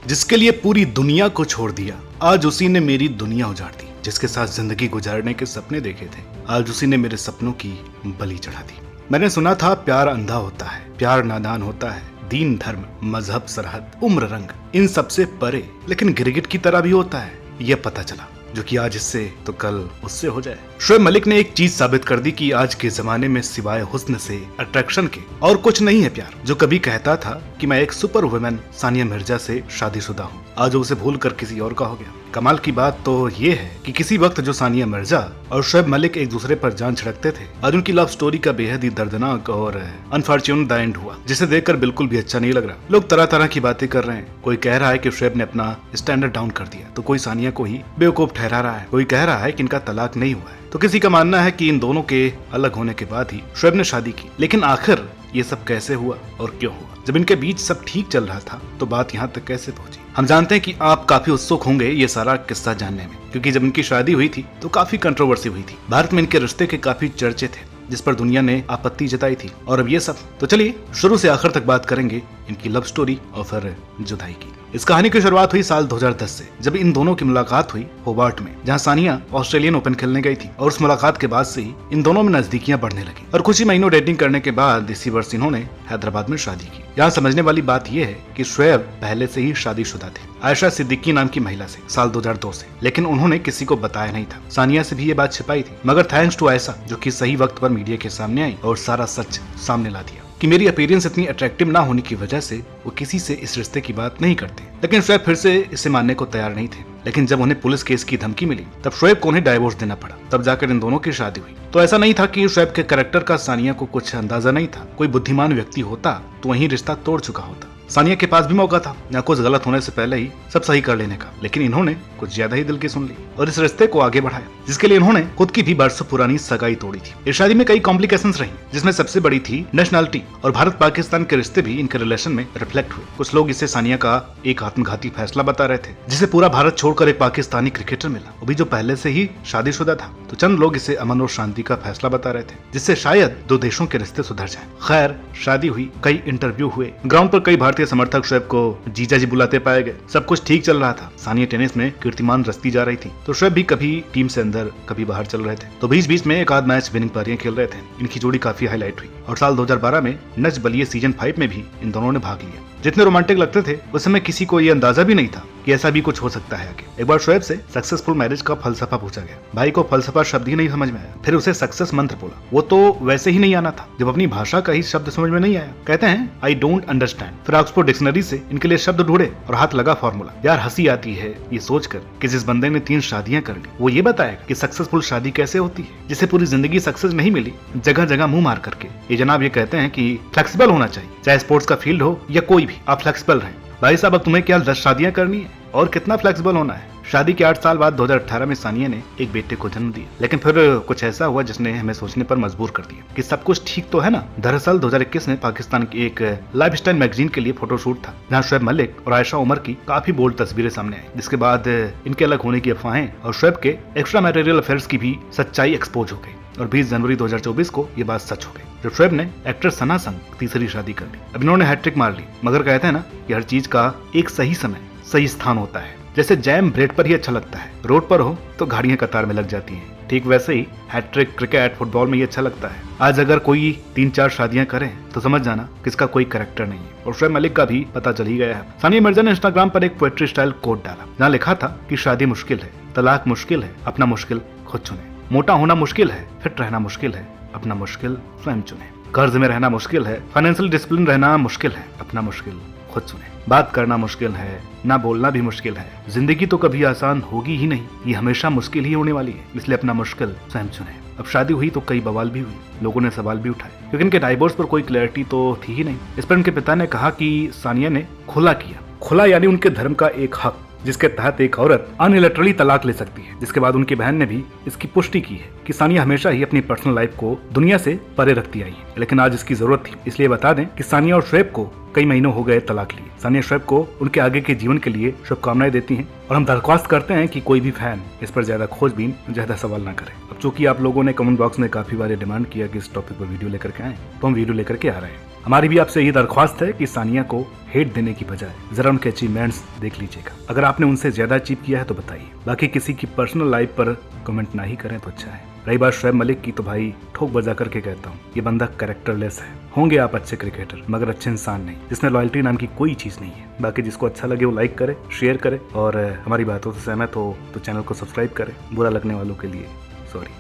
जिसके लिए पूरी दुनिया को छोड़ दिया, आज उसी ने मेरी दुनिया उजाड़ दी। जिसके साथ जिंदगी गुजारने के सपने देखे थे, आज उसी ने मेरे सपनों की बलि चढ़ा दी। मैंने सुना था प्यार अंधा होता है, प्यार नादान होता है, दीन धर्म मजहब सरहद उम्र रंग इन सबसे परे, लेकिन गिरगिट की तरह भी होता है। यह पता चला जो कि आज इससे तो कल उससे हो जाए। शोएब मलिक ने एक चीज साबित कर दी कि आज के जमाने में सिवाय हुस्न से, अट्रैक्शन के और कुछ नहीं है प्यार। जो कभी कहता था कि मैं एक सुपर वुमेन सानिया मिर्जा से शादीशुदा हूँ, आज उसे भूल कर किसी और का हो गया। कमाल की बात तो ये है कि किसी वक्त जो सानिया मिर्जा और शोएब मलिक एक दूसरे पर जान छिड़कते थे, आज उनकी लव स्टोरी का बेहद ही दर्दनाक और अनफॉर्चुनेट एंड हुआ, जिसे देखकर बिल्कुल भी अच्छा नहीं लग रहा। लोग तरह तरह की बातें कर रहे हैं। कोई कह रहा है कि शोएब ने अपना स्टैंडर्ड डाउन कर दिया, तो कोई सानिया को ही बेवकूफ ठहरा रहा है। कोई कह रहा है कि इनका तलाक नहीं हुआ है, तो किसी का मानना है कि इन दोनों के अलग होने के बाद ही शोएब ने शादी की। लेकिन आखिर ये सब कैसे हुआ और क्यों हुआ? जब इनके बीच सब ठीक चल रहा था तो बात यहाँ तक कैसे पहुंची? हम जानते हैं कि आप काफी उत्सुक होंगे ये सारा किस्सा जानने में, क्योंकि जब इनकी शादी हुई थी तो काफी कंट्रोवर्सी हुई थी। भारत में इनके रिश्ते के काफी चर्चे थे, जिस पर दुनिया ने आपत्ति जताई थी। और अब ये सब, तो चलिए शुरू से आखिर तक बात करेंगे इनकी लव स्टोरी और फिर जुदाई की। इस कहानी की शुरुआत हुई साल 2010 से, जब इन दोनों की मुलाकात हुई होबार्ट में, जहां सानिया ऑस्ट्रेलियन ओपन खेलने गई थी। और उस मुलाकात के बाद से ही इन दोनों में नजदीकियां बढ़ने लगी और कुछ ही महीनों डेटिंग करने के बाद इसी वर्ष इन्होंने हैदराबाद में शादी की। यहाँ समझने वाली बात यह है कि शोएब पहले से ही शादीशुदा थे आयशा सिद्दीकी नाम की महिला से, साल 2002 से, लेकिन उन्होंने किसी को बताया नहीं था। सानिया से भी ये बात छिपाई थी, मगर थैंक्स टू आयशा, जो कि सही वक्त पर मीडिया के सामने आई और सारा सच सामने ला दिया कि मेरी अपीयरेंस इतनी अट्रैक्टिव ना होने की वजह से वो किसी से इस रिश्ते की बात नहीं करते। लेकिन शोएब फिर से इसे मानने को तैयार नहीं थे। लेकिन जब उन्हें पुलिस केस की धमकी मिली, तब शोएब को उन्हें डाइवोर्स देना पड़ा। तब जाकर इन दोनों की शादी हुई। तो ऐसा नहीं था कि शोएब के कैरेक्टर का सानिया को कुछ अंदाजा नहीं था। कोई बुद्धिमान व्यक्ति होता तो वही रिश्ता तोड़ चुका होता। सानिया के पास भी मौका था या कुछ गलत होने से पहले ही सब सही कर लेने का, लेकिन इन्होंने कुछ ज्यादा ही दिल की सुन ली और इस रिश्ते को आगे बढ़ाया, जिसके लिए इन्होंने खुद की भी बरसों पुरानी सगाई तोड़ी थी। इस शादी में कई कॉम्प्लिकेशंस रही, जिसमें सबसे बड़ी थी नेशनलिटी, और भारत पाकिस्तान के रिश्ते भी इनके रिलेशन में रिफ्लेक्ट हुए। कुछ लोग इसे सानिया का एक आत्मघाती फैसला बता रहे थे, जिसे पूरा भारत छोड़कर एक पाकिस्तानी क्रिकेटर मिला, वो भी जो पहले से ही शादीशुदा था। तो चंद लोग इसे अमन और शांति का फैसला बता रहे थे, जिससे शायद दो देशों के रिश्ते सुधर जाएं। खैर, शादी हुई, कई इंटरव्यू हुए, ग्राउंड पर कई भारतीय समर्थक शोएब को जीजा जी बुलाते पाए गए। सब कुछ ठीक चल रहा था। सानिया टेनिस में कीर्तिमान रचती जा रही थी, तो शोएब भी कभी टीम से अंदर कभी बाहर चल रहे थे। तो बीच बीच में एक आध मैच विनिंग पारियां खेल रहे थे। इनकी जोड़ी काफी हाईलाइट हुई और साल 2012 में नच बलिए सीजन 5 में भी इन दोनों ने भाग लिया। जितने रोमांटिक लगते थे उस समय किसी को ये अंदाजा भी नहीं था कि ऐसा भी कुछ हो सकता है आगे। एक बार शोएब से सक्सेसफुल मैरिज का फलसफा पूछा गया। भाई को फलसफा शब्द ही नहीं समझ में आया। फिर उसे सक्सेस मंत्र बोला, वो तो वैसे ही नहीं आना था जब अपनी भाषा का ही शब्द समझ में नहीं आया। कहते हैं आई डोंट अंडरस्टैंड। फिर ऑक्सफोर्ड डिक्शनरी से इनके लिए शब्द ढूंढे और हाथ लगा फॉर्मूला। यार हंसी आती है ये सोचकर कि जिस बंदे ने 3 शादियां कर ली, वो ये बताएगा कि सक्सेसफुल शादी कैसे होती है, जिसे पूरी जिंदगी सक्सेस नहीं मिली जगह जगह मुंह मार करके। ये जनाब ये कहते हैं कि फ्लेक्सिबल होना चाहिए, चाहे स्पोर्ट्स का फील्ड हो या कोई भी, आप फ्लेक्सिबल रहें। भाई साहब, अब तुम्हें क्या 10 शादियां करनी है और कितना फ्लेक्सिबल होना है? शादी के 8 साल बाद 2018 में सानिया ने एक बेटे को जन्म दिया। लेकिन फिर कुछ ऐसा हुआ जिसने हमें सोचने पर मजबूर कर दिया कि सब कुछ ठीक तो है ना। दरअसल 2021 में पाकिस्तान की एक लाइफस्टाइल मैगजीन के लिए फोटोशूट था, जहां शोएब मलिक और आयशा उमर की काफी बोल्ड तस्वीरें सामने आई, जिसके बाद इनके अलग होने की अफवाहें और शोएब के एक्स्ट्रा मैरिटल अफेयर्स की भी सच्चाई एक्सपोज हो गई। और 20 जनवरी 2024 को ये बात सच हो गई, जब शोएब ने एक्ट्रेस सना संग तीसरी शादी कर ली। अब इन्होंने हैट्रिक मार ली, मगर कहते हैं ना कि हर चीज का एक सही समय सही स्थान होता है। जैसे जैम ब्रेड पर ही अच्छा लगता है, रोड पर हो तो गाड़ियां कतार में लग जाती हैं, ठीक वैसे ही हैट्रिक क्रिकेट फुटबॉल में ये अच्छा लगता है। आज अगर कोई 3-4 शादियां करे तो समझ जाना किसका कोई कैरेक्टर नहीं है। और शोएब मलिक का भी पता चल ही गया है। सानिया मिर्जा ने इंस्टाग्राम पर एक पोएट्री स्टाइल कोट डाला, जहाँ लिखा था कि शादी मुश्किल है, तलाक मुश्किल है, अपना मुश्किल खुद चुने। मोटा होना मुश्किल है, फिट रहना मुश्किल है, अपना मुश्किल स्वयं चुने। कर्ज में रहना मुश्किल है, फाइनेंशियल डिसिप्लिन रहना मुश्किल है, अपना मुश्किल खुद चुने। बात करना मुश्किल है, ना बोलना भी मुश्किल है। जिंदगी तो कभी आसान होगी ही नहीं, ये हमेशा मुश्किल ही होने वाली है, इसलिए अपना मुश्किल स्वयं चुने। अब शादी हुई तो कई बवाल भी हुई, लोगों ने सवाल भी उठाए, क्योंकि इनके डाइवोर्स पर कोई क्लैरिटी तो थी ही नहीं। इस पर इनके पिता ने कहा कि सानिया ने खुला किया। खुला यानी उनके धर्म का एक हक, जिसके तहत एक औरत अनइलेटरली तलाक ले सकती है। जिसके बाद उनकी बहन ने भी इसकी पुष्टि की है कि सानिया हमेशा ही अपनी पर्सनल लाइफ को दुनिया से परे रखती आई है, लेकिन आज इसकी जरूरत थी। इसलिए बता दें कि सानिया और शोएब को कई महीनों हो गए तलाक लिए। सानिया शोएब को उनके आगे के जीवन के लिए शुभकामनाएं देती हैं और हम दरख्वास्त करते हैं कि कोई भी फैन इस पर ज्यादा खोजबीन, ज्यादा सवाल ना करे। अब चूंकि आप लोगों ने कमेंट बॉक्स में काफी बार डिमांड किया कि इस टॉपिक पर वीडियो लेकर के आए, तो हम वीडियो लेकर के आ रहे हैं। हमारी भी आपसे यही दरख्वास्त है कि सानिया को हेट देने की बजाय जरा उनके अचीवमेंट्स देख लीजिएगा। अगर आपने उनसे ज्यादा अचीव किया है तो बताइए, बाकी किसी की पर्सनल लाइफ पर कमेंट ना ही करें तो अच्छा है। रही बात शोएब मलिक की, तो भाई ठोक बजा करके कहता हूँ, ये बंदा कैरेक्टरलेस है। होंगे आप अच्छे क्रिकेटर मगर अच्छे इंसान नहीं, जिसमें लॉयल्टी नाम की कोई चीज नहीं है। बाकी जिसको अच्छा लगे वो लाइक करे, शेयर करे और हमारी बातों से सहमत हो तो चैनल को सब्सक्राइब करे। बुरा लगने वालों के लिए सॉरी।